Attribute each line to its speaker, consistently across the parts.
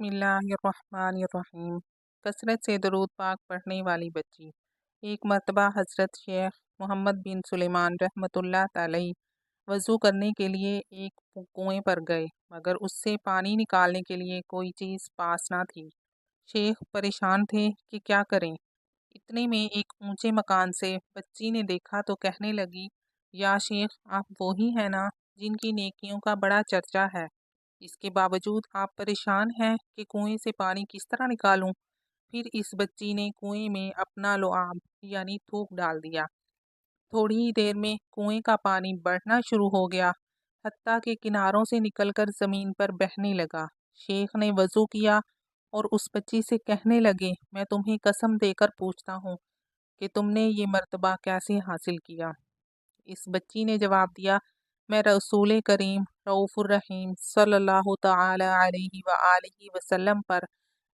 Speaker 1: बिस्मिल्लाहिर्रहमानिर्रहीम। कसरत से दरूद पाक पढ़ने वाली बच्ची। एक मर्तबा हज़रत शेख मोहम्मद बिन सुलेमान रहमतुल्लाह अलैह वज़ू करने के लिए एक कुएं पर गए, मगर उससे पानी निकालने के लिए कोई चीज़ पास ना थी। शेख परेशान थे कि क्या करें। इतने में एक ऊंचे मकान से बच्ची ने देखा तो कहने लगी, या शेख, आप वो ही हैं ना जिनकी नेकियों का बड़ा चर्चा है। इसके बावजूद आप परेशान हैं कि कुएं से पानी किस तरह निकालूं। फिर इस बच्ची ने कुएं में अपना लुआब यानी थूक डाल दिया। थोड़ी ही देर में कुएं का पानी बढ़ना शुरू हो गया, हत्ता के किनारों से निकलकर ज़मीन पर बहने लगा। शेख ने वज़ू किया और उस बच्ची से कहने लगे, मैं तुम्हें कसम देकर पूछता हूँ कि तुमने ये मर्तबा कैसे हासिल किया। इस बच्ची ने जवाब दिया, मैं रसूल करीम रऊफ़ुर रहीम सल्लल्लाहु तआला अलैहि व आलिहि वसल्लम पर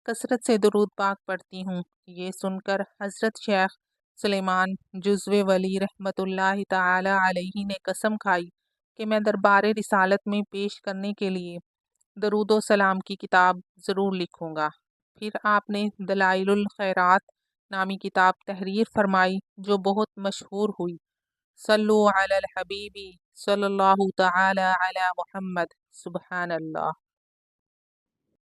Speaker 1: कसरत से दुरूद पाक पढ़ती हूँ। ये सुनकर हज़रत शेख सुलेमान जुज़्वे वली रहमतुल्लाहि तआला अलैहि ने कसम खाई कि मैं दरबार रिसालत में पेश करने के लिए दरूद व सलाम की किताब ज़रूर लिखूँगा। फिर आपने दलाइलुल खैरात नामी किताब तहरीर फरमाई, जो बहुत मशहूर हुई। सल्लु अलल हबीबी सल्लल्लाहु तआला अला मुहम्मद। सुबहान अल्लाह।